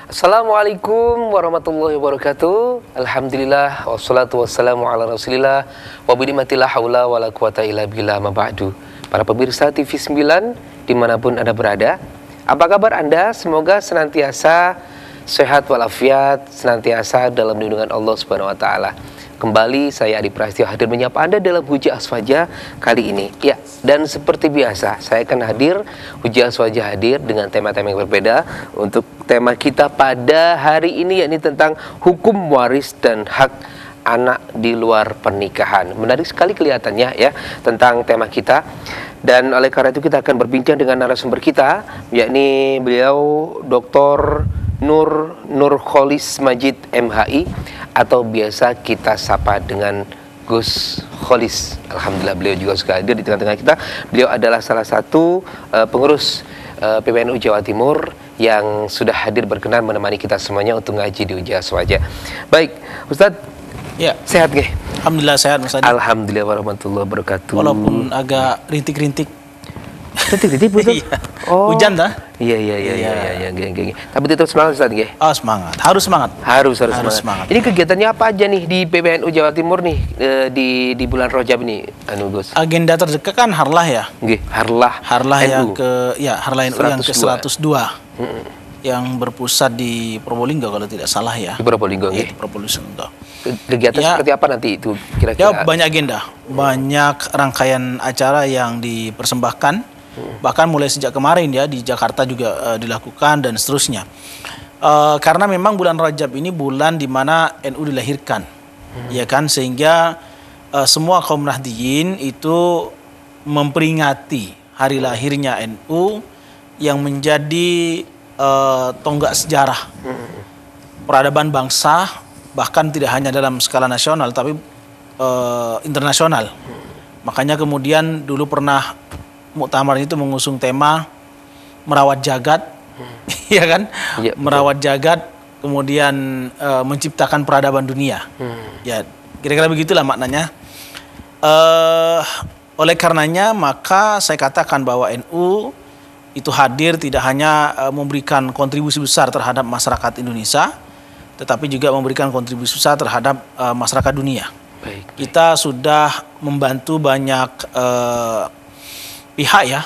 Assalamualaikum warahmatullahi wabarakatuh. Alhamdulillah wassalatu wassalamu ala Rasulillah wa binikmatillah haula wala quwata illa billah ma ba'du. Para pemirsa TV 9 dimanapun Anda berada, apa kabar Anda? Semoga senantiasa sehat walafiat, senantiasa dalam lindungan Allah Subhanahu wa taala. Kembali saya Adi Prasetyo hadir menyapa Anda dalam Hujah Aswaja kali ini. Ya, dan seperti biasa saya akan hadir, Hujah Aswaja hadir dengan tema-tema yang berbeda. Untuk tema kita pada hari ini yakni tentang hukum waris dan hak anak di luar pernikahan. Menarik sekali kelihatannya ya tentang tema kita. Dan oleh karena itu kita akan berbincang dengan narasumber kita, yakni beliau Dr. Nurholis Majid MHI, atau biasa kita sapa dengan Gus Kholis. Alhamdulillah beliau juga sudah hadir di tengah-tengah kita. Beliau adalah salah satu pengurus PBNU Jawa Timur yang sudah hadir berkenan menemani kita semuanya untuk ngaji di Hujah Aswaja. Baik, Ustadz, ya, sehat nggih? Alhamdulillah sehat Mas Adi. Alhamdulillah warahmatullahi wabarakatuh. Walaupun agak rintik-rintik. Rintik-rintik betul? Oh. Hujan dah? Iya. Tapi tetap semangat Ustaz nggih? Oh, semangat. Harus semangat. Harus semangat. Ini kegiatannya apa aja nih di PBNU Jawa Timur nih di bulan Rajab ini, Gus? Agenda terdekat kan Harlah ya? Nggih, Harlah yang NU. Harlah NU yang ke-102. Yang berpusat di Probolinggo kalau tidak salah ya. Di Probolinggo nggih. Di Probolinggo. Kegiatan seperti apa nanti itu kira-kira? Ya, banyak agenda. Banyak rangkaian acara yang dipersembahkan. Bahkan mulai sejak kemarin ya di Jakarta juga dilakukan dan seterusnya. Karena memang bulan Rajab ini bulan di mana NU dilahirkan, ya kan, sehingga semua kaum Nahdliyin itu memperingati hari lahirnya NU yang menjadi tonggak sejarah peradaban bangsa, bahkan tidak hanya dalam skala nasional tapi internasional. Makanya kemudian dulu pernah muktamar itu mengusung tema merawat jagat, ya kan? Ya, merawat jagat, kemudian menciptakan peradaban dunia. Ya, kira-kira begitulah maknanya. Oleh karenanya maka saya katakan bahwa NU itu hadir tidak hanya memberikan kontribusi besar terhadap masyarakat Indonesia, tetapi juga memberikan kontribusi besar terhadap masyarakat dunia. Baik. Kita sudah membantu banyak pihak ya,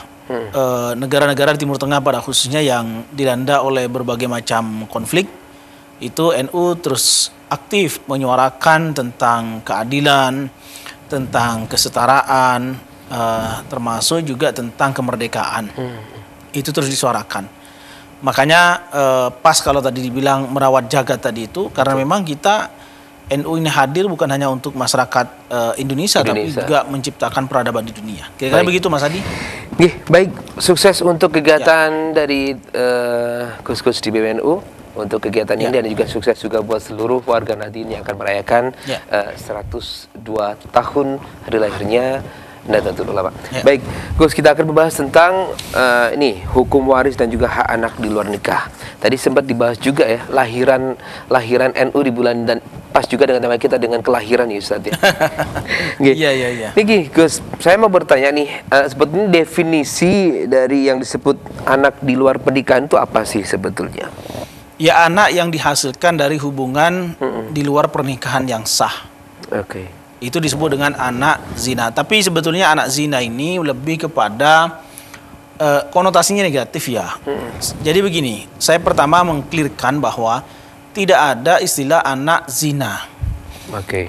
negara-negara di Timur Tengah pada khususnya yang dilanda oleh berbagai macam konflik. Itu NU terus aktif menyuarakan tentang keadilan, tentang kesetaraan, termasuk juga tentang kemerdekaan. Itu terus disuarakan. Makanya pas kalau tadi dibilang merawat jagat tadi itu, karena memang kita NU ini hadir bukan hanya untuk masyarakat Indonesia, tapi juga menciptakan peradaban di dunia. Kira-kira begitu Mas Adi? Baik, sukses untuk kegiatan dari Gus-Gus di PBNU untuk kegiatan ini, dan juga sukses juga buat seluruh warga Nahdliyin yang akan merayakan 102 tahun hari lahirnya Nahdlatul Ulama. Baik, Gus, kita akan membahas tentang ini hukum waris dan juga hak anak di luar nikah. Tadi sempat dibahas juga ya lahiran NU di bulan, dan pas juga dengan tema kita dengan kelahiran ya Ustaz ya. Iya. Nih Gus, saya mau bertanya nih, sebetulnya definisi dari yang disebut anak di luar pernikahan itu apa sih sebetulnya? Ya, anak yang dihasilkan dari hubungan di luar pernikahan yang sah. Oke. Itu disebut dengan anak zina. Tapi sebetulnya anak zina ini lebih kepada konotasinya negatif ya. Jadi begini, saya pertama mengklirkan bahwa tidak ada istilah anak zina.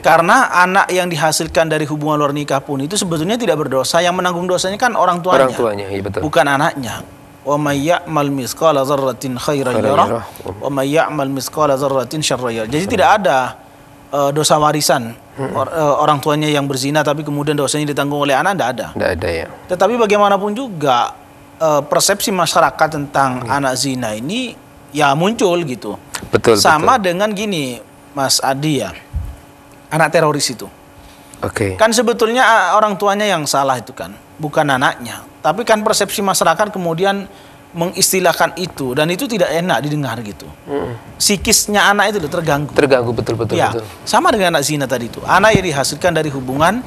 Karena anak yang dihasilkan dari hubungan luar nikah pun itu sebetulnya tidak berdosa. Yang menanggung dosanya kan orang tuanya, iya betul. Bukan anaknya. Wa may ya'mal mithqala dzarratin khairan yarah wa may ya'mal mithqala dzarratin syarran yarah. Jadi tidak ada dosa warisan orang tuanya yang berzina tapi kemudian dosanya ditanggung oleh anak, tidak ada ya. Tetapi bagaimanapun juga persepsi masyarakat tentang anak zina ini ya muncul gitu. Betul. Dengan gini Mas Adi ya, anak teroris itu. Kan sebetulnya orang tuanya yang salah itu kan, bukan anaknya. Tapi kan persepsi masyarakat kemudian mengistilahkan itu, dan itu tidak enak didengar gitu. Psikisnya anak itu terganggu. Betul. Ya, sama dengan anak zina tadi itu. Anak yang dihasilkan dari hubungan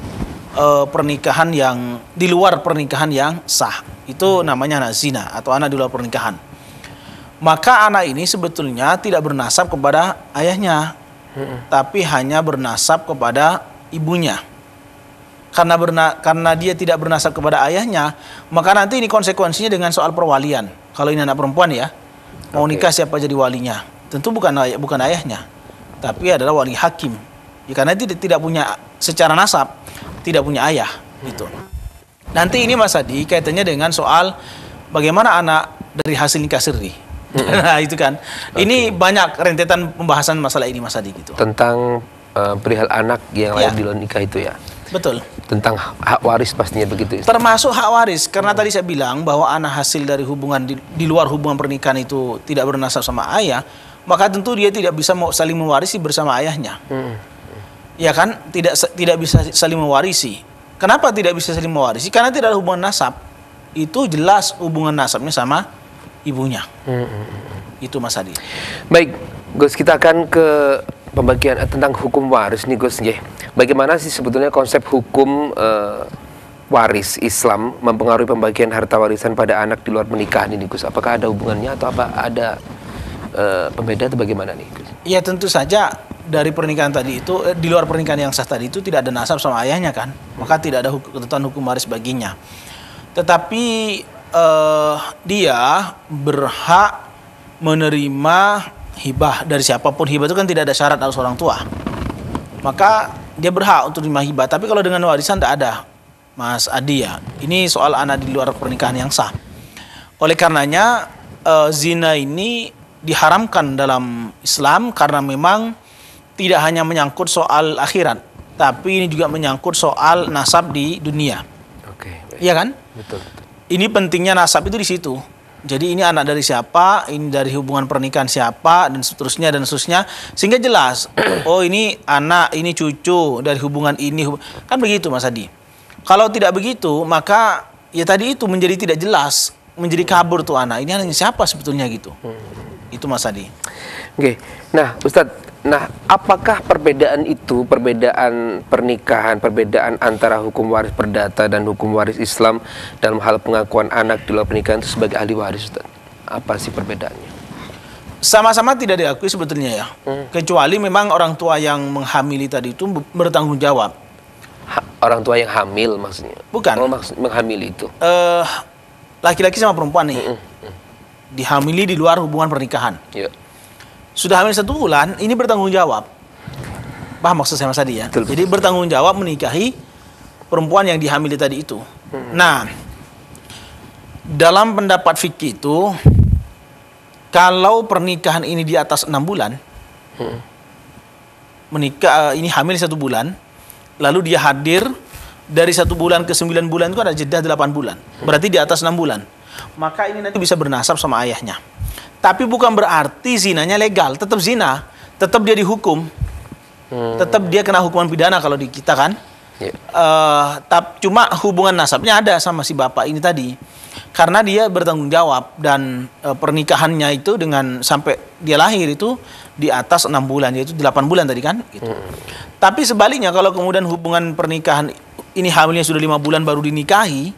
pernikahan yang di luar pernikahan yang sah. Itu namanya anak zina atau anak di luar pernikahan. maka anak ini sebetulnya tidak bernasab kepada ayahnya, tapi hanya bernasab kepada ibunya. Karena dia tidak bernasab kepada ayahnya, maka nanti ini konsekuensinya dengan soal perwalian. Kalau ini anak perempuan ya, mau nikah siapa jadi walinya? Tentu bukan ayahnya, tapi adalah wali hakim. Ya, karena tidak punya secara nasab, tidak punya ayah gitu. Nanti ini Mas Adi kaitannya dengan soal bagaimana anak dari hasil nikah siri. Nah, itu kan. Ini banyak rentetan pembahasan masalah ini Mas Adi gitu. Tentang perihal anak yang lahir di luar nikah itu ya. Betul. Tentang hak waris pastinya begitu. Termasuk hak waris, karena tadi saya bilang bahwa anak hasil dari hubungan di luar hubungan pernikahan itu tidak bernasab sama ayah, maka tentu dia tidak bisa saling mewarisi bersama ayahnya. Ya kan? Tidak bisa saling mewarisi. Kenapa tidak bisa saling mewarisi? Karena tidak ada hubungan nasab. Itu jelas hubungan nasabnya sama ibunya. Itu Mas Adi. Baik, Gus, kita akan ke pembagian tentang hukum waris nih Gus. Bagaimana sih sebetulnya konsep hukum waris Islam mempengaruhi pembagian harta warisan pada anak di luar pernikahan ini Gus? Apakah ada hubungannya atau apa ada pembeda atau bagaimana nih Gus? Ya tentu saja dari pernikahan tadi itu di luar pernikahan yang sah tadi itu tidak ada nasab sama ayahnya kan, maka tidak ada ketentuan hukum waris baginya. Tetapi dia berhak menerima hibah dari siapapun. Hibah itu kan tidak ada syarat harus orang tua, maka dia berhak untuk menerima hibah. Tapi kalau dengan warisan tidak ada Mas Adi ya. Ini soal anak di luar pernikahan yang sah. Oleh karenanya zina ini diharamkan dalam Islam karena memang tidak hanya menyangkut soal akhirat, tapi ini juga menyangkut soal nasab di dunia. Oke. Iya kan? Betul. Ini pentingnya nasab itu di situ. Jadi ini anak dari siapa, ini dari hubungan pernikahan siapa, dan seterusnya, sehingga jelas, oh ini anak, ini cucu dari hubungan ini, kan begitu Mas Adi. Kalau tidak begitu, maka ya tadi itu menjadi tidak jelas, menjadi kabur tuh anak, ini anaknya siapa sebetulnya gitu. Itu Mas Adi. Oke, nah Ustadz, apakah perbedaan itu, perbedaan pernikahan, perbedaan antara hukum waris perdata dan hukum waris Islam dalam hal pengakuan anak di luar pernikahan itu sebagai ahli waris, Ustadz? Apa sih perbedaannya? Sama-sama tidak diakui sebetulnya ya, kecuali memang orang tua yang menghamili tadi itu bertanggung jawab. Orang tua yang hamil maksudnya? Bukan. Oh, menghamili itu? Laki-laki sama perempuan nih, dihamili di luar hubungan pernikahan. Iya. Sudah hamil 1 bulan, ini bertanggung jawab. Paham maksud saya Mas Adi ya? Betul. Jadi bertanggung jawab menikahi perempuan yang dihamili tadi itu. Nah, dalam pendapat fikih itu, kalau pernikahan ini di atas 6 bulan, menikah ini hamil 1 bulan, lalu dia hadir dari 1 bulan ke 9 bulan itu ada jeda 8 bulan. Berarti di atas 6 bulan. Maka ini nanti bisa bernasab sama ayahnya. Tapi bukan berarti zinanya legal, tetap zina, tetap dia dihukum, tetap dia kena hukuman pidana kalau di kita kan. Cuma hubungan nasabnya ada sama si bapak ini tadi, karena dia bertanggung jawab dan pernikahannya itu dengan sampai dia lahir itu di atas 6 bulan, yaitu 8 bulan tadi kan. Gitu. Tapi sebaliknya kalau kemudian hubungan pernikahan ini hamilnya sudah 5 bulan baru dinikahi,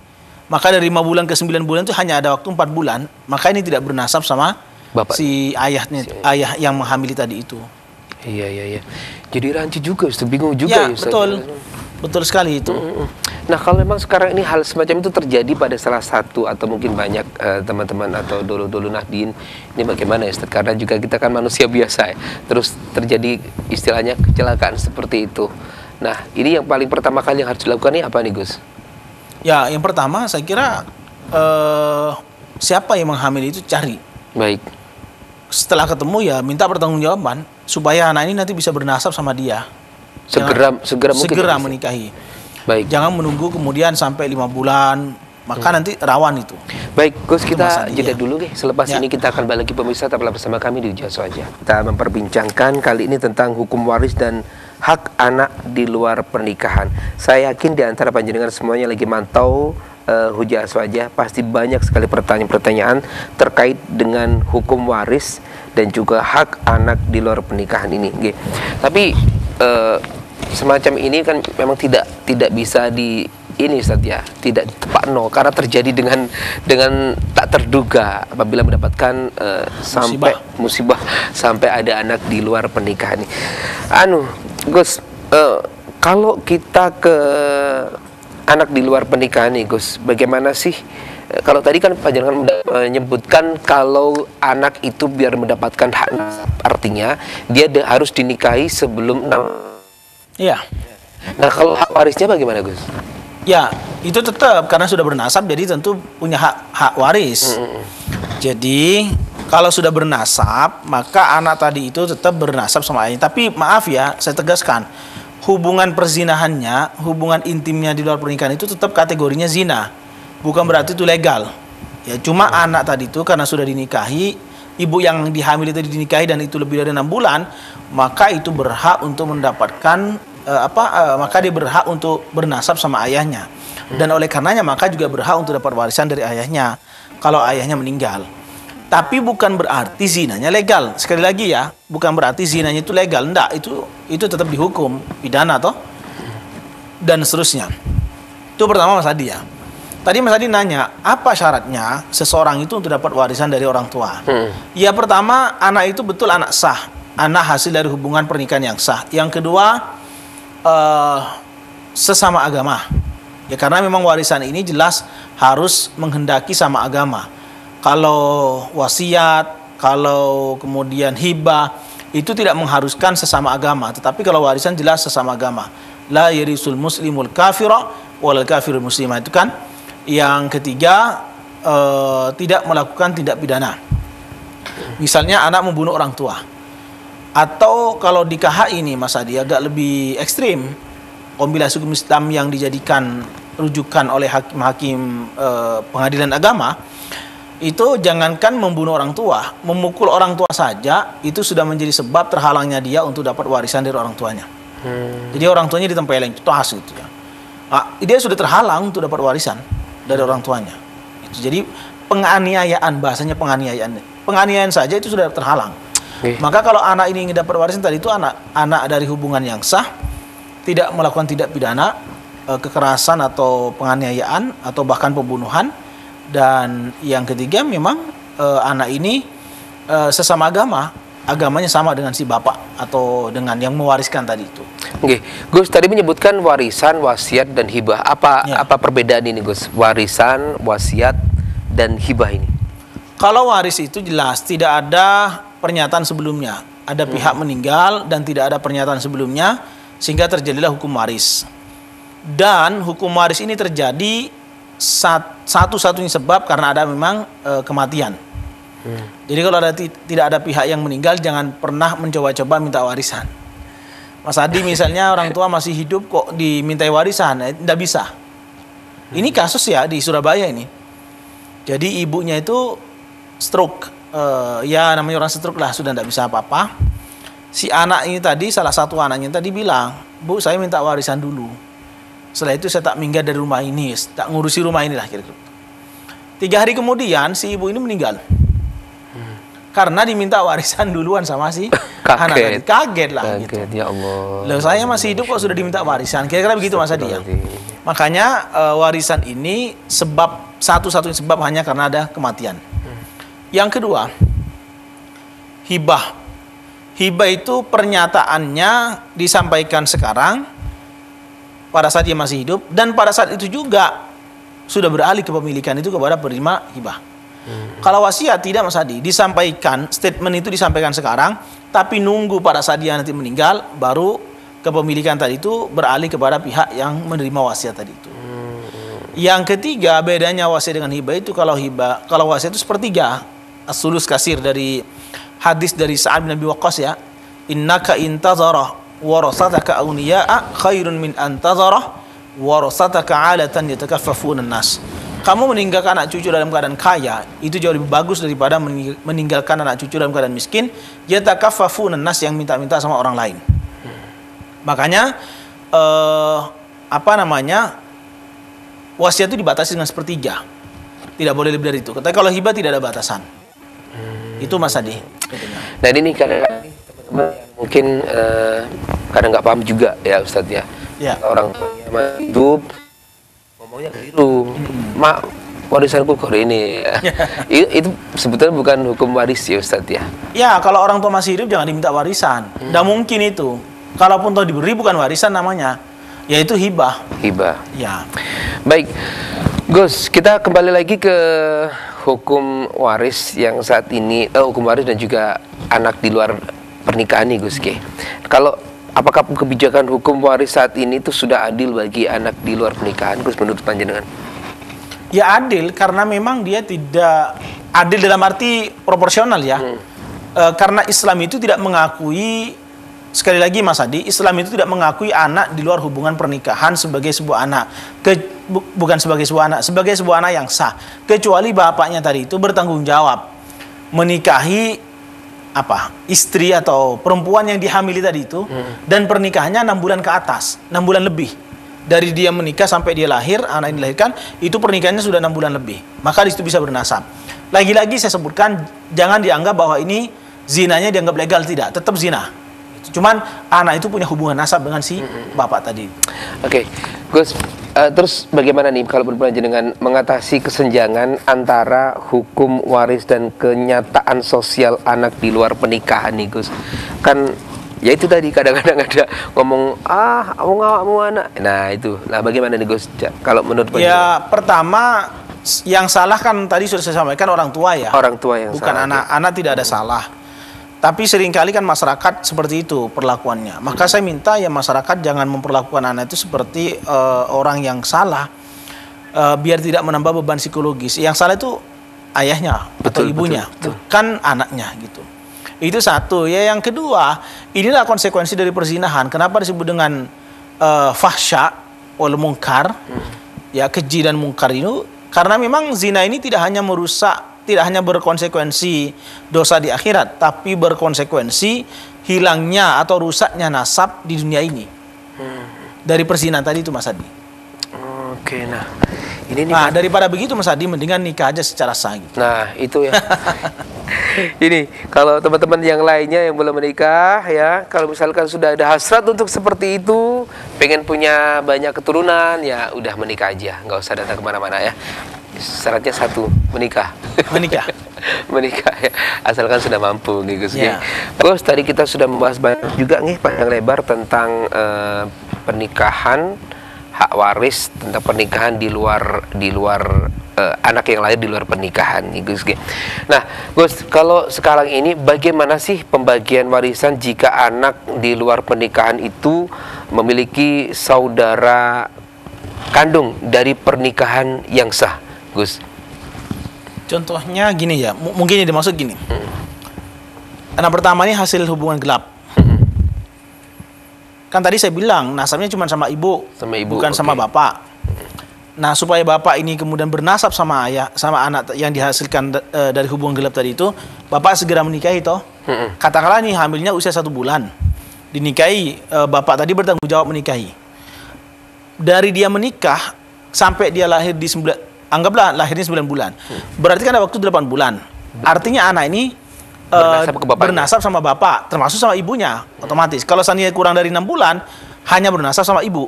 maka dari 5 bulan ke 9 bulan itu hanya ada waktu 4 bulan, maka ini tidak bernasab sama bapak, si ayahnya, ayah yang menghamili tadi itu. Iya. Jadi rancu juga, Ustaz. Bingung juga ya. Betul. Betul sekali itu. Nah, kalau memang sekarang ini hal semacam itu terjadi pada salah satu atau mungkin banyak teman-teman atau dulu-dulu Nahdien, ini bagaimana ya, Ustaz? Karena juga kita kan manusia biasa ya. Terus terjadi istilahnya kecelakaan seperti itu. Nah, ini yang paling pertama kali yang harus dilakukan ini apa nih, Gus? Ya, yang pertama saya kira siapa yang menghamili itu cari. Baik. Setelah ketemu ya minta pertanggungjawaban supaya anak ini nanti bisa bernasab sama dia. Segera menikahi. Baik. Jangan menunggu kemudian sampai 5 bulan, maka nanti rawan itu. Baik, Gus, kita jeda dulu deh. Selepas ini kita akan balik lagi pemirsa, tetaplah bersama kami di Ujas Saja. Kita memperbincangkan kali ini tentang hukum waris dan hak anak di luar pernikahan. Saya yakin di antara panjenengan semuanya lagi mantau Hujah Aswaja, pasti banyak sekali pertanyaan-pertanyaan terkait dengan hukum waris dan juga hak anak di luar pernikahan ini. Tapi semacam ini kan memang tidak bisa ini Ustaz ya, tidak tepat karena terjadi dengan tak terduga apabila mendapatkan sampai musibah sampai ada anak di luar pernikahan ini. Gus, kalau kita ke anak di luar pernikahan nih Gus, bagaimana sih? Kalau tadi kan Pak Jangan menyebutkan kalau anak itu biar mendapatkan hak nasab, artinya dia harus dinikahi sebelum 6. Iya. Nah, kalau hak warisnya bagaimana Gus? Ya, itu tetap karena sudah bernasab, jadi tentu punya hak waris. Jadi kalau sudah bernasab, maka anak tadi itu tetap bernasab sama ayahnya. Tapi maaf ya, saya tegaskan, hubungan perzinahannya, hubungan intimnya di luar pernikahan itu tetap kategorinya zina. Bukan berarti itu legal. Ya, cuma anak tadi itu karena sudah dinikahi, ibu yang dihamil itu dinikahi dan itu lebih dari 6 bulan, maka itu berhak untuk mendapatkan maka dia berhak untuk bernasab sama ayahnya. Dan oleh karenanya maka juga berhak untuk dapat warisan dari ayahnya kalau ayahnya meninggal. Tapi bukan berarti zinanya legal. Sekali lagi ya, bukan berarti zinanya itu legal. Enggak, itu tetap dihukum pidana toh. Dan seterusnya. Itu pertama Mas Adi ya. Tadi Mas Adi nanya, apa syaratnya seseorang itu untuk dapat warisan dari orang tua? Ya pertama, anak itu betul anak sah, anak hasil dari hubungan pernikahan yang sah. Yang kedua, sesama agama. Ya karena memang warisan ini jelas harus menghendaki sama agama. Kalau wasiat, kalau kemudian hibah, itu tidak mengharuskan sesama agama. Tetapi kalau warisan jelas sesama agama. La yarisul muslimul kafira wal kafirul muslimah, itu kan. Yang ketiga, tidak melakukan tindak pidana. Misalnya anak membunuh orang tua. Atau kalau di KH ini Mas Adi agak lebih ekstrim, kompilasi hukum Islam yang dijadikan rujukan oleh hakim-hakim pengadilan agama, itu jangankan membunuh orang tua, memukul orang tua saja itu sudah menjadi sebab terhalangnya dia untuk dapat warisan dari orang tuanya. Jadi orang tuanya ditempeleng, tas gitu ya. Dia sudah terhalang untuk dapat warisan dari orang tuanya. Jadi penganiayaan, bahasanya penganiayaan saja itu sudah terhalang. Maka kalau anak ini ingin dapat warisan tadi itu anak dari hubungan yang sah, tidak melakukan tindak pidana, kekerasan atau penganiayaan atau bahkan pembunuhan. Dan yang ketiga memang anak ini sesama agama, agamanya sama dengan si bapak atau dengan yang mewariskan tadi itu. Oke, Gus tadi menyebutkan warisan, wasiat dan hibah. Apa perbedaan ini Gus? Warisan, wasiat dan hibah ini. Kalau waris itu jelas tidak ada pernyataan sebelumnya. Ada pihak meninggal dan tidak ada pernyataan sebelumnya sehingga terjadilah hukum waris. Dan hukum waris ini terjadi satu-satunya sebab karena ada memang kematian. Jadi kalau tidak ada pihak yang meninggal, jangan pernah mencoba-coba minta warisan. Mas Adi misalnya orang tua masih hidup kok dimintai warisan, tidak bisa. Ini kasus ya di Surabaya ini. Jadi ibunya itu stroke, ya namanya orang stroke lah, sudah tidak bisa apa-apa. Si anak ini tadi, salah satu anaknya tadi bilang, Bu saya minta warisan dulu. Setelah itu saya tak minggat dari rumah ini, tak ngurusi rumah ini lah kira-kira. 3 hari kemudian si ibu ini meninggal. Karena diminta warisan duluan sama si anak tadi. Kaget lah gitu. Ya Allah. Loh saya masih hidup kok sudah diminta warisan. Kira-kira begitu Mas Adi ya. Makanya warisan ini satu-satunya sebab hanya karena ada kematian. Yang kedua, hibah. Hibah itu pernyataannya disampaikan sekarang pada saat dia masih hidup, dan pada saat itu juga sudah beralih kepemilikan itu kepada penerima hibah. Kalau wasiat tidak Mas Adi, disampaikan, statement itu disampaikan sekarang, tapi nunggu pada saat dia nanti meninggal, baru kepemilikan tadi itu beralih kepada pihak yang menerima wasiat tadi itu. Yang ketiga, bedanya wasiat dengan hibah itu, kalau wasiat itu sepertiga, as-sulus kasir, dari hadis dari Sa'ad bin Abi Waqqas ya, innaka intazarah warasataka awniya'a khairun min antazarah warasataka 'alatan yatakaffafuna an-nas. Kamu meninggalkan anak cucu dalam keadaan kaya itu jauh lebih bagus daripada meninggalkan anak cucu dalam keadaan miskin yatakaffafuna an-nas, yang minta-minta sama orang lain. Makanya wasiat itu dibatasi dengan sepertiga, tidak boleh lebih dari itu. Tapi kalau hibah tidak ada batasan. Itu Mas Adi. Dan ini kadang mungkin kadang nggak paham juga ya Ustadz ya. Orang tuanya hidup Oh ya keliru. Mak, warisanku kok ini. Itu sebetulnya bukan hukum waris ya Ustadz ya. Ya, kalau orang tua masih hidup jangan diminta warisan. Nggak mungkin itu. Kalaupun toh diberi bukan warisan namanya, yaitu hibah. Hibah. Ya. Baik, Gus, kita kembali lagi ke hukum waris yang saat ini, hukum waris dan juga anak di luar pernikahan nih Gus. Kalau apakah kebijakan hukum waris saat ini itu sudah adil bagi anak di luar pernikahan, Gus, menurut panjenengan? Ya adil, karena memang dia tidak adil dalam arti proporsional ya. Karena Islam itu tidak mengakui, sekali lagi Mas Adi, Islam itu tidak mengakui anak di luar hubungan pernikahan sebagai sebuah anak. Bukan sebagai sebuah anak, sebagai sebuah anak yang sah. Kecuali bapaknya tadi itu bertanggung jawab menikahi istri atau perempuan yang dihamili tadi itu, dan pernikahannya 6 bulan ke atas, 6 bulan lebih. Dari dia menikah sampai dia lahir, anak ini dilahirkan, itu pernikahannya sudah 6 bulan lebih. Maka di situ bisa bernasab. Lagi-lagi saya sebutkan, jangan dianggap bahwa ini zinanya dianggap legal, tidak, tetap zina. Cuman anak itu punya hubungan nasab dengan si bapak tadi. Oke, Gus, terus bagaimana nih kalau berbicara dengan mengatasi kesenjangan antara hukum waris dan kenyataan sosial anak di luar pernikahan nih Gus? Kan ya itu tadi kadang-kadang ada ngomong mau anak. Nah itu, nah bagaimana nih Gus? Kalau menurut ya pertama yang salah kan tadi sudah saya sampaikan orang tua ya. Orang tua yang bukan salah. Anak. Anak tidak ada salah. Tapi seringkali kan masyarakat seperti itu perlakuannya. Maka saya minta ya masyarakat jangan memperlakukan anak itu seperti orang yang salah, biar tidak menambah beban psikologis. Yang salah itu ayahnya atau ibunya, betul. bukan anaknya gitu. Itu satu. Ya yang kedua, inilah konsekuensi dari perzinahan. Kenapa disebut dengan fahsya wal munkar, ya keji dan munkar itu? Karena memang zina ini tidak hanya merusak, tidak hanya berkonsekuensi dosa di akhirat, tapi berkonsekuensi hilangnya atau rusaknya nasab di dunia ini. Dari perzinahan tadi itu Mas Adi. Oke, nah daripada begitu Mas Adi, mendingan nikah aja secara sah gitu. Nah itu ya. Ini kalau teman-teman yang lainnya yang belum menikah ya, kalau misalkan sudah ada hasrat untuk seperti itu, pengen punya banyak keturunan, ya udah menikah aja, nggak usah datang kemana-mana ya. Syaratnya satu, menikah. Menikah ya, asalkan sudah mampu nih Gus. Yeah. Terus tadi kita sudah membahas banyak juga nih panjang lebar tentang pernikahan, hak waris, tentang pernikahan di luar anak yang lahir di luar pernikahan nih Gus. Nah Gus, kalau sekarang ini bagaimana sih pembagian warisan jika anak di luar pernikahan itu memiliki saudara kandung dari pernikahan yang sah, Gus? Contohnya gini ya, mungkin yang dimaksud gini. Anak pertama ini hasil hubungan gelap. Kan tadi saya bilang nasabnya cuma sama ibu, bukan sama bapak. Nah, supaya bapak ini kemudian bernasab sama ayah, sama anak yang dihasilkan dari hubungan gelap tadi itu, bapak segera menikahi toh. Katakanlah nih hamilnya usia 1 bulan, dinikahi, bapak tadi bertanggung jawab menikahi. Dari dia menikah sampai dia lahir di 9, anggaplah lahirnya 9 bulan. Berarti kan ada waktu 8 bulan. Artinya anak ini bernasab sama bapak, termasuk sama ibunya, otomatis. Kalau seandainya kurang dari 6 bulan, hanya bernasab sama ibu,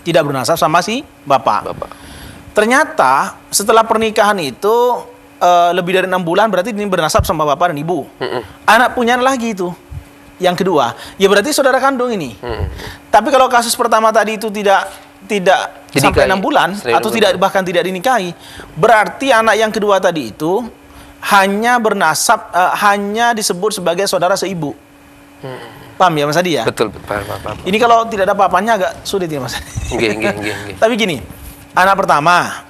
tidak bernasab sama si bapak. Ternyata setelah pernikahan itu lebih dari 6 bulan, berarti ini bernasab sama bapak dan ibu. Anak punya lagi itu, yang kedua, ya berarti saudara kandung ini. Tapi kalau kasus pertama tadi itu tidak sampai 6 bulan atau bahkan tidak dinikahi, berarti anak yang kedua tadi itu hanya bernasab, hanya disebut sebagai saudara seibu. Paham ya Mas Adi ya? Betul, paham. Ini kalau tidak ada apa-apanya agak sulit ya Mas Adi. Tapi gini, anak pertama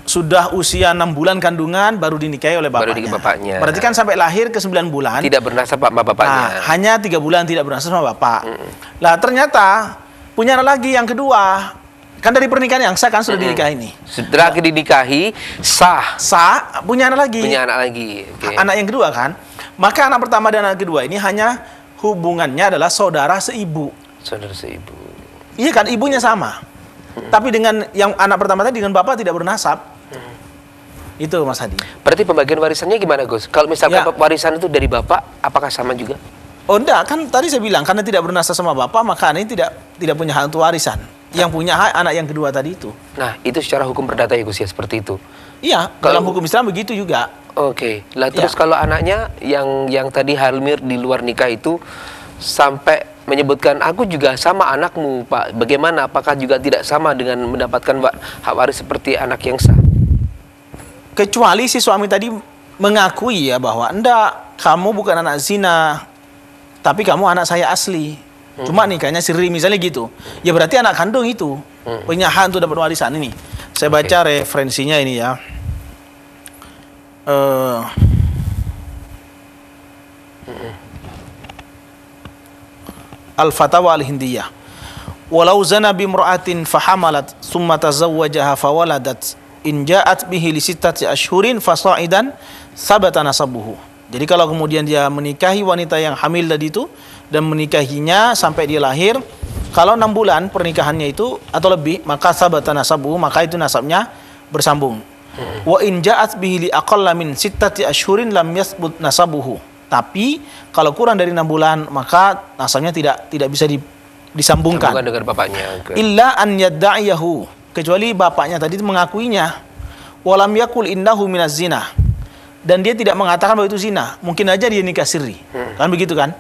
sudah usia 6 bulan kandungan baru dinikahi oleh bapaknya. Berarti kan sampai lahir ke 9 bulan tidak bernasab sama bapaknya. Nah, hanya 3 bulan tidak bernasab sama bapak. Lah ternyata punya anak lagi yang kedua. Kan dari pernikahan yang sah kan sudah dinikahi ini. Setelah dinikahi sah, punya anak lagi. Okay. Anak yang kedua kan. Maka anak pertama dan anak kedua ini hanya hubungannya adalah saudara seibu. Saudara seibu. Iya kan, ibunya sama. Tapi dengan yang anak pertama tadi dengan bapak tidak bernasab. Itu Mas Hadi. Berarti pembagian warisannya gimana Gus? Kalau misalkan warisan itu dari bapak, apakah sama juga? Oh enggak, kan tadi saya bilang karena tidak bernasab sama bapak, maka ini tidak punya hak untuk warisan. Yang punya hak anak yang kedua tadi itu. Nah, itu secara hukum perdata ya Gus ya, seperti itu. Iya, dalam hukum Islam begitu juga. Oke. Lah terus Ya. kalau anaknya yang tadi hamil di luar nikah itu sampai menyebutkan aku juga sama anakmu, Pak. Bagaimana? Apakah juga tidak sama dengan mendapatkan hak waris seperti anak yang sah? Kecuali si suami tadi mengakui ya bahwa enggak, kamu bukan anak zina, tapi kamu anak saya asli. Cuma nikahnya siri misalnya gitu. Ya berarti anak kandung itu punya hak untuk dapat warisan ini. Saya baca referensinya ini ya. Al-Fatawa Al-Hindiyah. Walau zana bimra'atin fahamalat summa tazawwajaha fawaladat in ja'at bihi li sittati ashhurin fasa'idan sabata nasabuhu. Jadi kalau kemudian dia menikahi wanita yang hamil tadi itu dan menikahinya sampai dia lahir, kalau 6 bulan pernikahannya itu atau lebih, maka sabata nasabuhu, maka itu nasabnya bersambung. Wa in ja'at bihi li aqalla min sittati ashhurin lam yasbut nasabuhu. Tapi kalau kurang dari 6 bulan maka nasabnya tidak bisa disambungkan. Sambungkan dengan bapaknya. Illa an yadda'iyahu, kecuali bapaknya tadi itu mengakuinya. Walam yakul innahu minaz zina, dan dia tidak mengatakan bahwa itu zina. Mungkin aja dia nikah sirri. Kan begitu kan?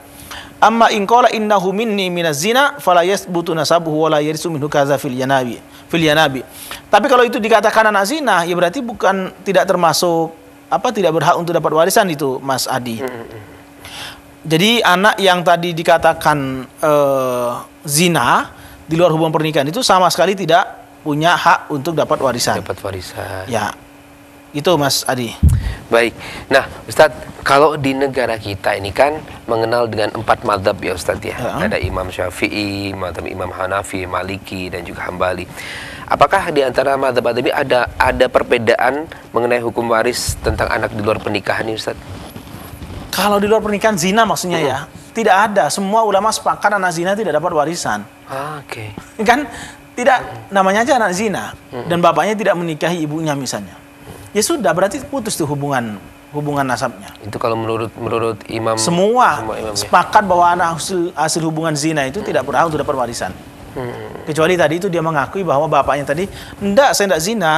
Amma in qala innahu minni minaz zina fala yasbutu nasabuhu wala yarisu minhu kadza fil yanabi. Tapi kalau itu dikatakan anak zina, ya berarti bukan, tidak termasuk tidak berhak untuk dapat warisan itu, Mas Adi. Jadi anak yang tadi dikatakan zina di luar hubungan pernikahan itu sama sekali tidak punya hak untuk dapat warisan. Dapat warisan. Ya, itu Mas Adi. Baik. Nah, Ustadz, kalau di negara kita ini kan mengenal dengan 4 mazhab ya Ustadz ya. Ada Imam Syafi'i, mazhab Imam Hanafi, Maliki, dan juga Hambali. Apakah di antara mazhab ini ada perbedaan mengenai hukum waris tentang anak di luar pernikahan ini Ustadz? Kalau di luar pernikahan zina maksudnya ya, tidak ada. Semua ulama sepakat anak zina tidak dapat warisan. Oke. Kan tidak, namanya aja anak zina dan bapaknya tidak menikahi ibunya misalnya. Ya sudah, berarti putus tuh hubungan nasabnya. Itu kalau menurut Imam semua imam, sepakat bahwa anak hasil hubungan zina itu tidak berhak untuk dapat warisan. Kecuali tadi itu dia mengakui bahwa bapaknya tadi, enggak, saya enggak zina,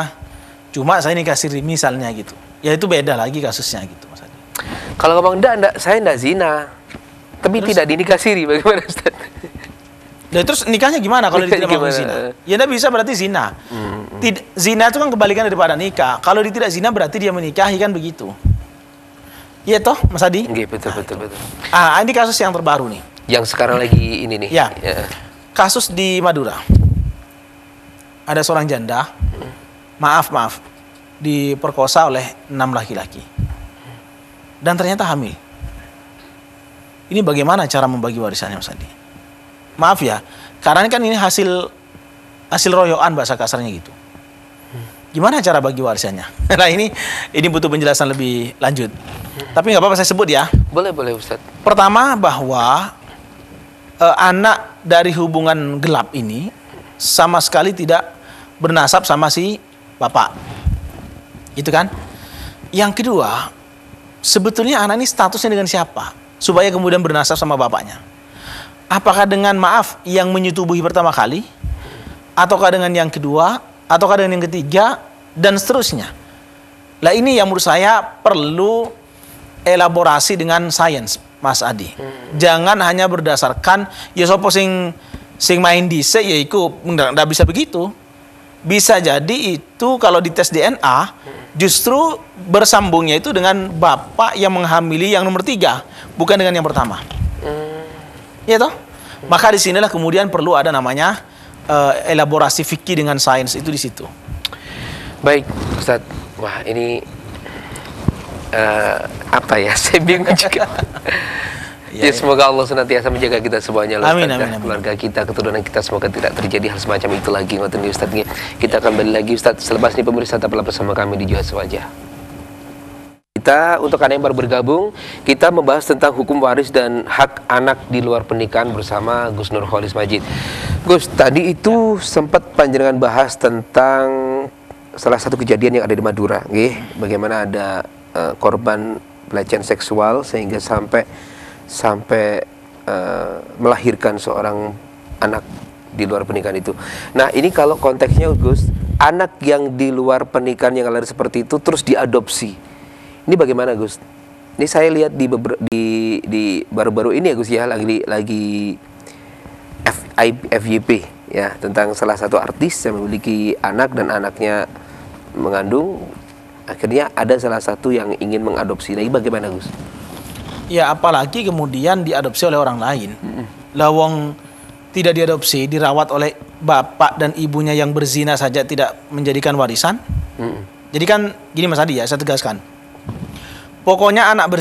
cuma saya nikah siri misalnya gitu. Ya itu beda lagi kasusnya gitu Mas Adi. Kalau ngomong enggak, saya enggak zina, tapi tidak dinikah siri, bagaimana Ustaz? Nah, terus nikahnya gimana kalau dia tidak mau zina? Ya enggak bisa, berarti zina. Zina itu kan kebalikan daripada nikah. Kalau dia tidak zina berarti dia menikahi, kan begitu. Iya toh Mas Adi? Nggih, betul. Ini kasus yang terbaru nih. Yang sekarang lagi ini nih. Ya. Kasus di Madura. Ada seorang janda, maaf, diperkosa oleh 6 laki-laki. Dan ternyata hamil. Ini bagaimana cara membagi warisannya Mas Adi? Maaf ya, karena kan ini hasil royoan bahasa kasarnya gitu. Gimana cara bagi warisannya? Nah ini butuh penjelasan lebih lanjut. Tapi nggak apa-apa saya sebut ya. Boleh Ustaz. Pertama, bahwa anak dari hubungan gelap ini sama sekali tidak bernasab sama si bapak. Itu kan? Yang kedua, sebetulnya anak ini statusnya dengan siapa? Supaya kemudian bernasab sama bapaknya. Apakah dengan yang menyetubuhi pertama kali, ataukah dengan yang kedua, ataukah dengan yang ketiga, dan seterusnya. Lah ini yang menurut saya perlu elaborasi dengan sains, Mas Adi. Jangan hanya berdasarkan ya sopo sing main dhisik ya iku, nggak bisa begitu. Bisa jadi itu kalau dites DNA justru bersambungnya itu dengan bapak yang menghamili yang nomor 3, bukan dengan yang pertama. Ya toh? Maka disinilah kemudian perlu ada namanya elaborasi fikih dengan sains itu di situ. Baik, Ustaz. Wah, ini saya bingung juga. Ya, semoga Allah senantiasa menjaga kita semuanya, amin. Keluarga kita, keturunan kita, semoga tidak terjadi hal semacam itu lagi. Ustaz, kita akan balik lagi Ustaz selepas ini. Pemirsa, tetaplah bersama kami di Juhas Wajah. Kita, untuk Anda yang baru bergabung, kita membahas tentang hukum waris dan hak anak di luar pernikahan bersama Gus Nur Kholis Majid. Gus, tadi itu sempat panjenengan bahas tentang salah satu kejadian yang ada di Madura, bagaimana ada korban pelecehan seksual sehingga sampai melahirkan seorang anak di luar pernikahan itu. Nah, ini kalau konteksnya Gus, anak yang di luar pernikahan yang lahir seperti itu terus diadopsi. Ini bagaimana Gus? Ini saya lihat di baru-baru ini ya Gus ya, lagi FYP ya, tentang salah satu artis yang memiliki anak dan anaknya mengandung, akhirnya ada salah satu yang ingin mengadopsi. Nah, ini bagaimana Gus? Ya, apalagi kemudian diadopsi oleh orang lain. Lawang tidak diadopsi, dirawat oleh bapak dan ibunya yang berzina saja tidak menjadikan warisan. Jadi kan gini Mas Adi ya, saya tegaskan. Pokoknya anak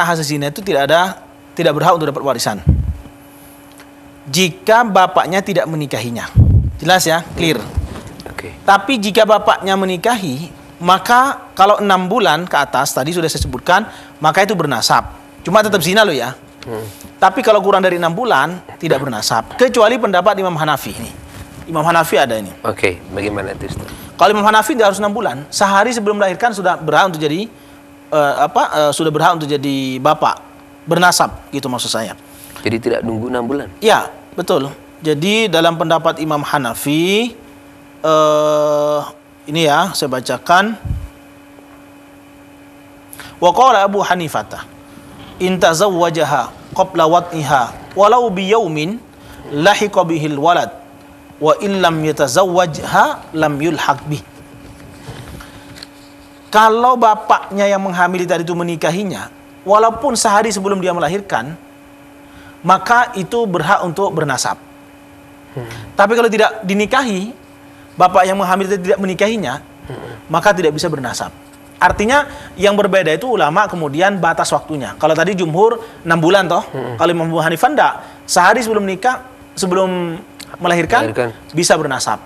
hasil zina itu tidak berhak untuk dapat warisan. Jika bapaknya tidak menikahinya. Jelas ya, clear. Oke. Tapi jika bapaknya menikahi, maka kalau 6 bulan ke atas, tadi sudah saya sebutkan, maka itu bernasab. Cuma tetap zina loh ya. Tapi kalau kurang dari 6 bulan, tidak bernasab. Kecuali pendapat Imam Hanafi ini. Imam Hanafi ada ini. Oke, bagaimana itu Ustaz? Kalau Imam Hanafi tidak harus 6 bulan. Sehari sebelum melahirkan sudah berhak untuk jadi sudah berhak untuk jadi bapak, bernasab gitu maksud saya. Jadi tidak nunggu 6 bulan? Ya, betul. Jadi dalam pendapat Imam Hanafi, ini ya saya bacakan. Wa qala Abu Hanifah, in tazawwajaha qabla wat'iha walau bi yaumin lahiqa bihil walad wa in lam yatazawwajha lam yulhaq bih. Kalau bapaknya yang menghamili tadi itu menikahinya, walaupun sehari sebelum dia melahirkan, maka itu berhak untuk bernasab. Tapi kalau tidak dinikahi, bapak yang menghamili tadi tidak menikahinya, maka tidak bisa bernasab. Artinya yang berbeda itu ulama kemudian batas waktunya. Kalau tadi jumhur 6 bulan toh, kalau Imam Abu Hanifah enggak, sehari sebelum nikah, sebelum melahirkan bisa bernasab.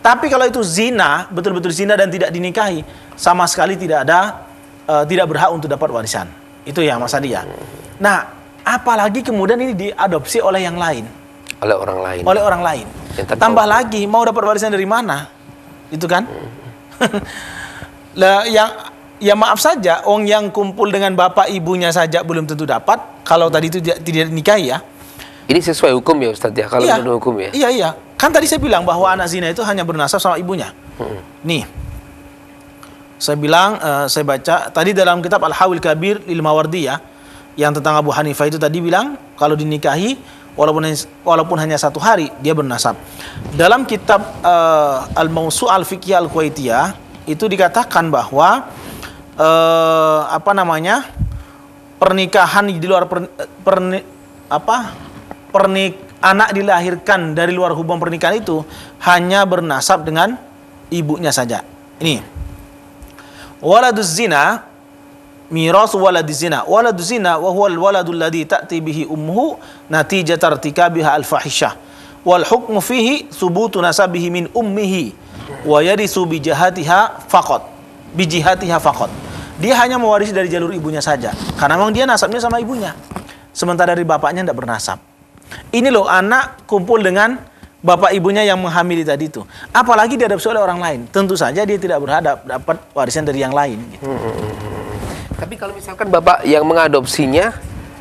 Tapi kalau itu zina, betul-betul zina dan tidak dinikahi, sama sekali tidak berhak untuk dapat warisan. Itu ya Mas Adi ya. Nah, apalagi kemudian ini diadopsi oleh yang lain. Oleh orang lain. Oleh orang lain. Tambah lagi, mau dapat warisan dari mana? Itu kan? Lah ya maaf saja, orang yang kumpul dengan bapak ibunya saja belum tentu dapat. Kalau tadi itu tidak dinikahi ya. Ini sesuai hukum ya Ustadz ya, kalau menurut hukum ya? Iya. Kan tadi saya bilang bahwa anak zina itu hanya bernasab sama ibunya. Nih, saya bilang, saya baca tadi dalam kitab Al-Hawil Kabir lil Mawardi ya, yang tentang Abu Hanifah itu tadi bilang kalau dinikahi walaupun hanya 1 hari dia bernasab. Dalam kitab Al-Mawsu' Al-Fiqhiyah Al-Kuwaitiyah itu dikatakan bahwa pernikahan di luar anak dilahirkan dari luar hubungan pernikahan itu hanya bernasab dengan ibunya saja. Ini waladuz zina mirasu waladuz zina. Waladuz zina wa huwa al-waladul ladzi ta'ti bihi ummuhu natijat irtikabiha al-fahishah wal hukmu fihi thubutu nasabihi min ummihi wa yarisu bi jihatiha faqat. Dia hanya mewarisi dari jalur ibunya saja karena memang dia nasabnya sama ibunya. Sementara dari bapaknya tidak bernasab. Ini loh anak kumpul dengan bapak ibunya yang menghamili tadi itu. Apalagi diadopsi oleh orang lain. Tentu saja dia tidak berhak dapat warisan dari yang lain. Gitu. Tapi kalau misalkan bapak yang mengadopsinya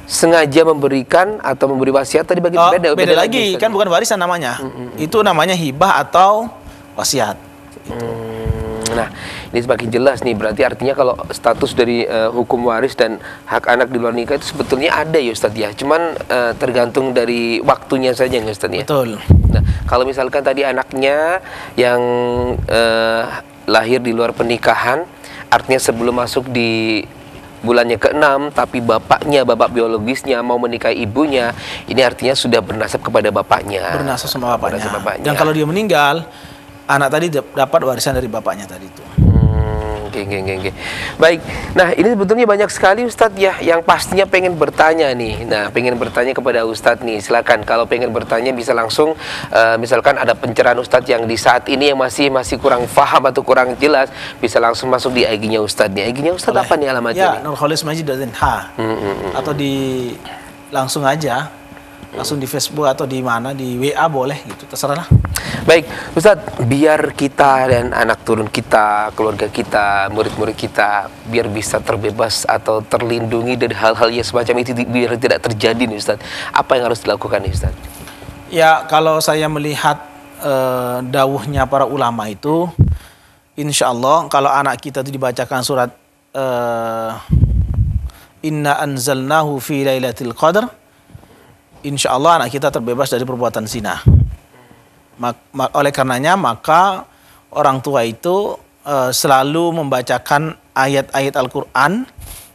sengaja memberikan atau memberi wasiat tadi beda lagi. Kan bukan warisan namanya. Itu namanya hibah atau wasiat. Nah, ini semakin jelas nih, berarti artinya kalau status dari hukum waris dan hak anak di luar nikah itu sebetulnya ada ya Ustadz ya, cuman tergantung dari waktunya saja ya Ustadz ya. Betul. Nah, kalau misalkan tadi anaknya yang lahir di luar pernikahan, artinya sebelum masuk di bulannya ke-6, tapi bapak biologisnya mau menikahi ibunya, ini artinya sudah bernasab kepada bapaknya. Bernasab sama bapaknya. Dan kalau dia meninggal, anak tadi dapat warisan dari bapaknya tadi itu. Baik. Nah, ini sebetulnya banyak sekali Ustadz ya yang pastinya pengen bertanya nih. Nah, pengen bertanya kepada Ustadz nih. Silakan kalau pengen bertanya bisa langsung misalkan ada pencerahan Ustadz yang di saat ini yang masih kurang paham atau kurang jelas, bisa langsung masuk di IG-nya Ustadz nih. IG-nya Ustadz apa nih alamatnya? Ya, nurkholismajid.nh. Atau langsung aja. Langsung di Facebook atau di mana, di WA boleh gitu, terserah lah. Baik, Ustadz, biar kita dan anak turun kita, keluarga kita, murid-murid kita, biar bisa terbebas atau terlindungi dari hal-hal yang semacam itu, biar tidak terjadi nih Ustadz. Apa yang harus dilakukan nih Ustadz? Ya, kalau saya melihat dawuhnya para ulama itu, insya Allah kalau anak kita itu dibacakan surat Inna anzalnahu fi lailatul qadar, insya Allah anak kita terbebas dari perbuatan zina. Oleh karenanya maka orang tua itu selalu membacakan ayat-ayat Al-Quran,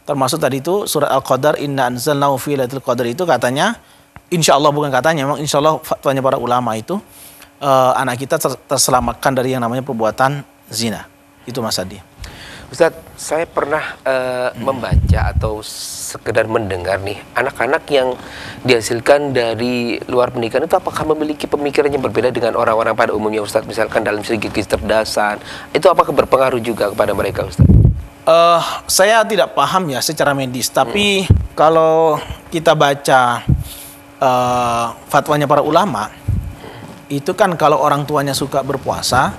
termasuk tadi itu surat Al-Qadar, Inna anzalnahu fi lailatul qadar, itu katanya, insya Allah, bukan katanya, memang insya Allah fatwanya para ulama itu, anak kita terselamatkan dari yang namanya perbuatan zina. Itu Mas Adi. Ustadz, saya pernah membaca atau sekedar mendengar nih, anak-anak yang dihasilkan dari luar pernikahan itu apakah memiliki pemikiran yang berbeda dengan orang-orang pada umumnya, Ustadz? Misalkan dalam segi kecerdasan, itu apakah berpengaruh juga kepada mereka, Ustadz? Saya tidak paham ya secara medis, tapi kalau kita baca fatwanya para ulama, itu kan kalau orang tuanya suka berpuasa,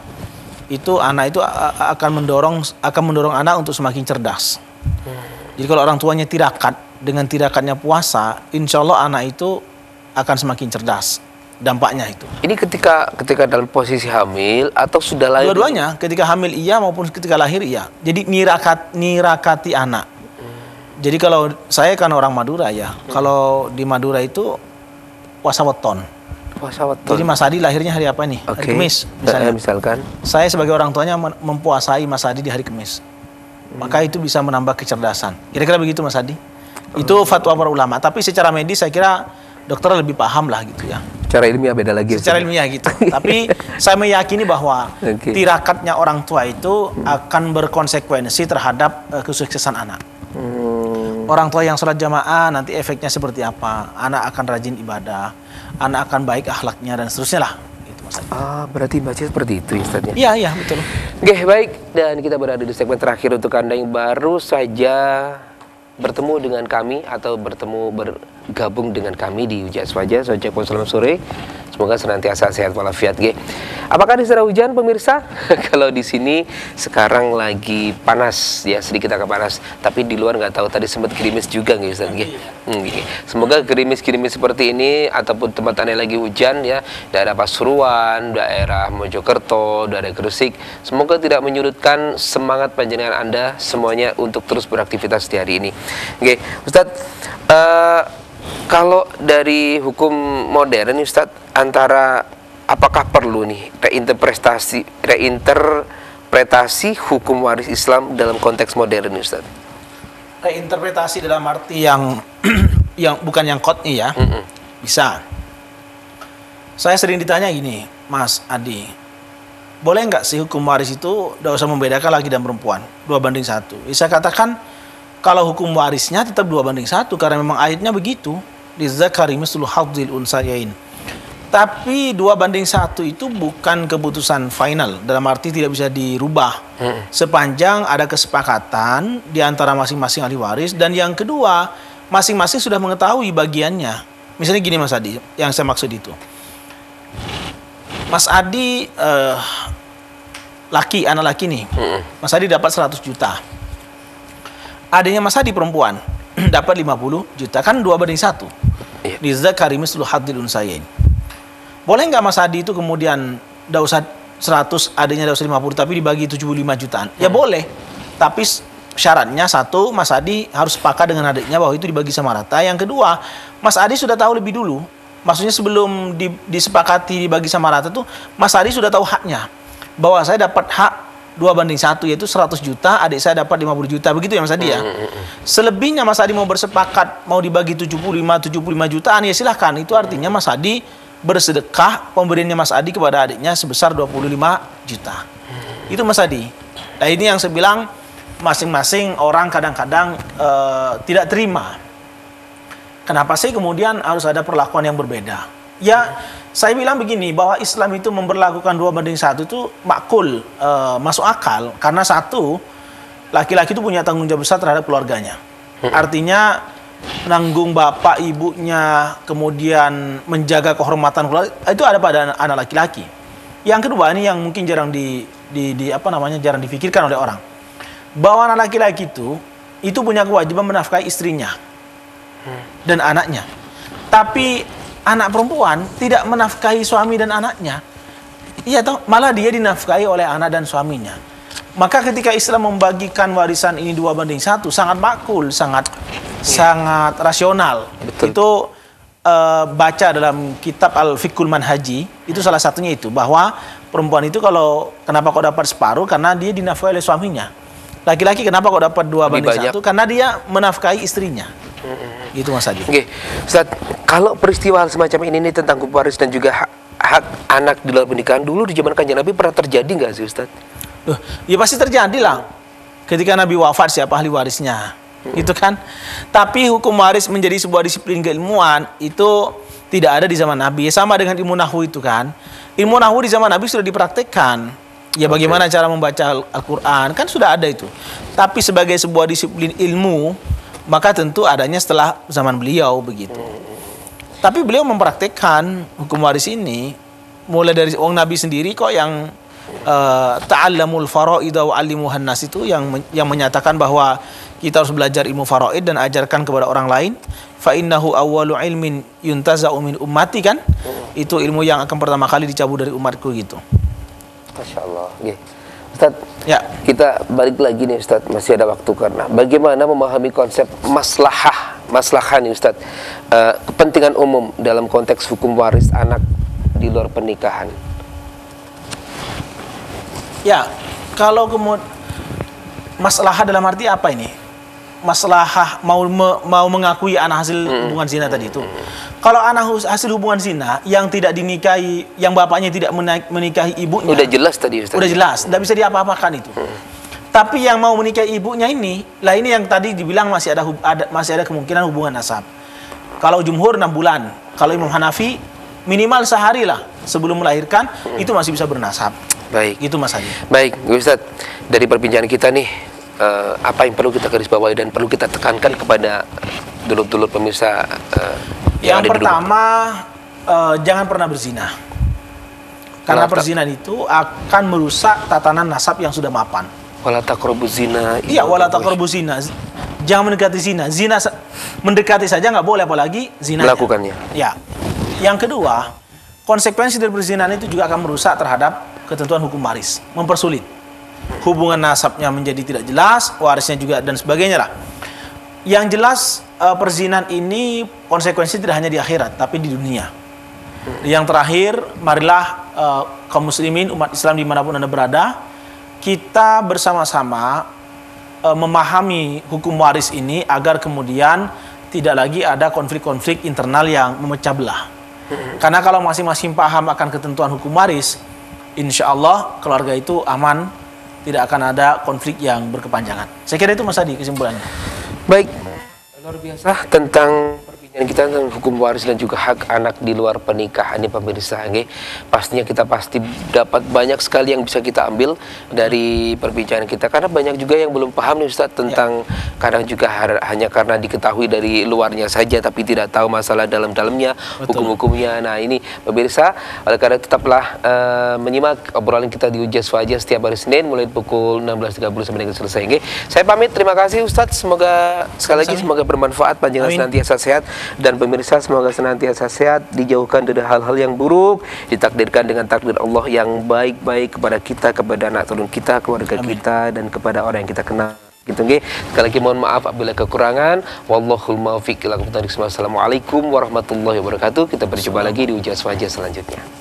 itu anak itu akan mendorong anak untuk semakin cerdas. Jadi kalau orang tuanya tirakat, dengan tirakatnya puasa, insya Allah anak itu akan semakin cerdas. Dampaknya itu. Ini ketika dalam posisi hamil atau sudah lahir? Dua-duanya, ketika hamil iya maupun ketika lahir iya. Jadi nirakati anak. Jadi kalau saya kan orang Madura ya, kalau di Madura itu puasa weton. Puasa weton. Jadi Mas Adi lahirnya hari apa nih? Hari Kamis misalkan. Saya sebagai orang tuanya mempuasai Mas Adi di hari Kamis. Maka itu bisa menambah kecerdasan. Kira-kira begitu Mas Adi. Itu fatwa para ulama. Tapi secara medis saya kira dokter lebih paham lah gitu ya. Secara ilmiah beda lagi. Secara ilmiah gitu. Tapi saya meyakini bahwa tirakatnya orang tua itu akan berkonsekuensi terhadap kesuksesan anak. Orang tua yang sholat jamaah nanti efeknya seperti apa? Anak akan rajin ibadah, anak akan baik akhlaknya dan seterusnya lah. Gitu, Mas Adi. Berarti baca seperti itu ya, Ustaz? Iya, betul. Oke, baik. Dan kita berada di segmen terakhir untuk Anda yang baru saja bertemu dengan kami atau bergabung dengan kami di Ujas Wajah. Saya ucapkan selamat sore. Semoga senantiasa sehat walafiat. Apakah di sana hujan, pemirsa? Kalau di sini sekarang lagi panas ya, sedikit agak panas. Tapi di luar nggak tahu, tadi sempat gerimis juga nggih Ustaz? Semoga gerimis-gerimis seperti ini ataupun tempat Anda lagi hujan ya, daerah Pasuruan, daerah Mojokerto, daerah Gresik, semoga tidak menyurutkan semangat panjenengan Anda semuanya untuk terus beraktivitas di hari ini. Ustadz, kalau dari hukum modern Ustadz, antara apakah perlu nih reinterpretasi hukum waris Islam dalam konteks modern Ustadz? Reinterpretasi dalam arti yang bukan yang qot'i ya. Bisa. Saya sering ditanya gini, Mas Adi, boleh nggak sih hukum waris itu tidak usah membedakan laki dan perempuan, 2:1? Saya katakan kalau hukum warisnya tetap 2:1 karena memang ayatnya begitu, lizzakari mislu hadzil unsayain. Tapi 2:1 itu bukan keputusan final, dalam arti tidak bisa dirubah sepanjang ada kesepakatan di antara masing-masing ahli waris, dan yang kedua masing-masing sudah mengetahui bagiannya. Misalnya gini Mas Adi, yang saya maksud itu, Mas Adi anak laki nih, Mas Adi dapat 100 juta. Adanya Mas Adi perempuan dapat 50 juta, kan 2:1. Lizzakari mislu hadzil unsayain. Boleh nggak Mas Adi itu kemudian nggak usah 100, adanya nggak usah 50, tapi dibagi 75 jutaan? Ya boleh, tapi syaratnya satu, Mas Adi harus sepakat dengan adiknya bahwa itu dibagi sama rata. Yang kedua, Mas Adi sudah tahu lebih dulu, maksudnya sebelum disepakati dibagi sama rata tuh, Mas Adi sudah tahu haknya, bahwa saya dapat hak 2:1, yaitu 100 juta, adik saya dapat 50 juta, begitu ya Mas Adi ya. Selebihnya Mas Adi mau bersepakat mau dibagi 75 jutaan, ya silahkan. Itu artinya Mas Adi bersedekah pemberiannya Mas Adi kepada adiknya sebesar 25 juta. Itu Mas Adi. Nah ini yang saya bilang, masing-masing orang kadang-kadang tidak terima. Kenapa sih kemudian harus ada perlakuan yang berbeda? Ya, saya bilang begini, bahwa Islam itu memperlakukan 2:1 itu makul, masuk akal. Karena satu, laki-laki itu punya tanggung jawab besar terhadap keluarganya. Artinya menanggung bapak ibunya, kemudian menjaga kehormatan keluarga, itu ada pada anak laki-laki. Yang kedua, ini yang mungkin jarang jarang difikirkan oleh orang, bahwa anak laki-laki itu punya kewajiban menafkahi istrinya dan anaknya. Tapi anak perempuan tidak menafkahi suami dan anaknya. Iya toh, malah dia dinafkahi oleh anak dan suaminya. Maka ketika Islam membagikan warisan ini 2:1, sangat makul, sangat rasional. Betul. Itu baca dalam kitab Al-Fiqhul Manhaji, itu salah satunya itu, bahwa perempuan itu kalau kenapa kok dapat separuh, karena dia dinafkahi oleh suaminya. Laki-laki kenapa kok dapat 2:1, karena dia menafkahi istrinya. Gitu Mas Adi. Oke, Ustaz, kalau peristiwa semacam ini nih tentang hukum waris dan juga hak anak di luar pernikahan dulu di zaman Kanjeng Nabi pernah terjadi nggak sih Ustaz? Ya pasti terjadi lah. Ketika Nabi wafat, siapa ahli warisnya? Gitu kan. Tapi hukum waris menjadi sebuah disiplin keilmuan itu tidak ada di zaman Nabi. Sama dengan ilmu nahwu itu kan. Ilmu nahwu di zaman Nabi sudah dipraktekkan. Ya bagaimana cara membaca Al-Quran, kan sudah ada itu. Tapi sebagai sebuah disiplin ilmu, maka tentu adanya setelah zaman beliau begitu. Tapi beliau mempraktekkan hukum waris ini mulai dari Nabi sendiri kok yang ta'allamul faraida wa 'allimuhan nas itu yang menyatakan bahwa kita harus belajar ilmu faraid dan ajarkan kepada orang lain. Fa innahu awwalu ilmin yuntaza'u min ummati kan? Itu ilmu yang akan pertama kali dicabut dari umatku gitu. Masya Allah. Okay. Ustaz, ya, kita balik lagi nih Ustaz, masih ada waktu karena bagaimana memahami konsep maslahah nih Ustaz, kepentingan umum dalam konteks hukum waris anak di luar pernikahan. Ya, kalau kemudian maslahah dalam arti apa ini? Maslahah mau mengakui anak hasil hubungan zina tadi itu. Kalau anak hasil hubungan zina yang tidak dinikahi, yang bapaknya tidak menikahi ibunya, udah jelas tadi Ustaz. Udah jelas, tidak bisa diapa-apakan itu. Tapi yang mau menikahi ibunya ini yang tadi dibilang masih ada kemungkinan hubungan nasab. Kalau jumhur 6 bulan, kalau Imam Hanafi minimal sehari lah sebelum melahirkan itu masih bisa bernasab. Baik. Itu Mas Adi. Baik, Ustaz. Dari perbincangan kita nih, apa yang perlu kita garis bawahi dan perlu kita tekankan kepada dulur-dulur pemirsa yang pertama, jangan pernah berzina. Karena perzinahan itu akan merusak tatanan nasab yang sudah mapan. Wala taqrabuz zina. Iya, wala taqrabuz zina. Jangan mendekati zina. Zina mendekati saja nggak boleh, apalagi zina. Melakukannya. Ya. Yang kedua, konsekuensi dari perzinahan itu juga akan merusak terhadap ketentuan hukum waris, mempersulit. Hubungan nasabnya menjadi tidak jelas, warisnya juga dan sebagainya lah. Yang jelas perzinahan ini konsekuensi tidak hanya di akhirat tapi di dunia. Yang terakhir, marilah kaum muslimin, umat Islam dimanapun Anda berada, kita bersama-sama memahami hukum waris ini agar kemudian tidak lagi ada konflik-konflik internal yang memecah belah. Karena kalau masing-masing paham akan ketentuan hukum waris, insya Allah keluarga itu aman, tidak akan ada konflik yang berkepanjangan. Saya kira itu Mas Adi kesimpulannya. Baik, luar biasa tentang perbincangan kita tentang hukum waris dan juga hak anak di luar pernikahan ini pemirsa. Pastinya kita pasti dapat banyak sekali yang bisa kita ambil dari perbincangan kita, karena banyak juga yang belum paham nih Ustaz tentang kadang juga hanya karena diketahui dari luarnya saja tapi tidak tahu masalah dalam-dalamnya, hukum-hukumnya. Nah ini pemirsa, oleh karena tetaplah menyimak obrolan kita di Ujas Wajah setiap hari Senin mulai pukul 16.30 sampai dengan selesai. Saya pamit, terima kasih Ustaz, semoga sekali lagi semoga bermanfaat, panjang senantiasa sehat, dan pemirsa semoga senantiasa sehat, dijauhkan dari hal-hal yang buruk, ditakdirkan dengan takdir Allah yang baik-baik kepada kita, kepada anak turun kita, keluarga kita, dan kepada orang yang kita kenal. Gitu, sekali lagi mohon maaf apabila kekurangan. Wallahul muwaffiq ila aqwamit thoriq. Wassalamualaikum warahmatullahi wabarakatuh. Kita berjumpa lagi di Ujas Wajah selanjutnya.